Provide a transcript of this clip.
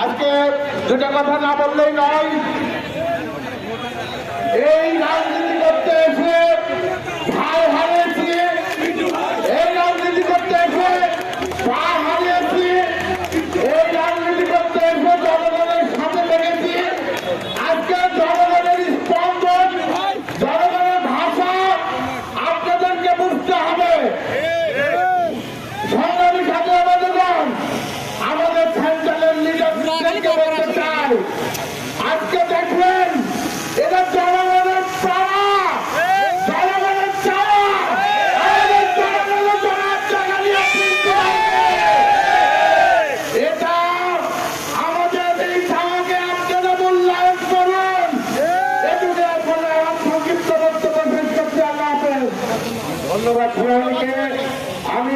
আজকে দুটা কথা না বললেই নয়। এই রাজনীতি করতে এসে ভাই হারিয়েছি, এই রাজনীতি করতে এসে পা হারিয়েছি, এই রাজনীতি করতে এসে জনগণের সাথে লেগেছি। আজকে জনগণের স্পন্দন, জনগণের ভাষা আপনাদেরকে বুঝতে হবে। সংগ্রামী সাথে আমাদের সেন্ট্রালের লিডারদেরকে বলতে চাই, আজকে দেখবেন এটা জনগণের চাওয়া, জনগণের চাওয়া, আমাদের জনগণের জনাব জাগালিয়া কিনতে হবে। এটা আমাদের এই চাওয়াকে আপনারা মূল্যায়ন করুন। এটুকু বলে আমার সংক্ষিপ্ত বক্তব্য শেষ করতে আল্লাহ হাফেজ। ধন্যবাদ সবাইকে। আমি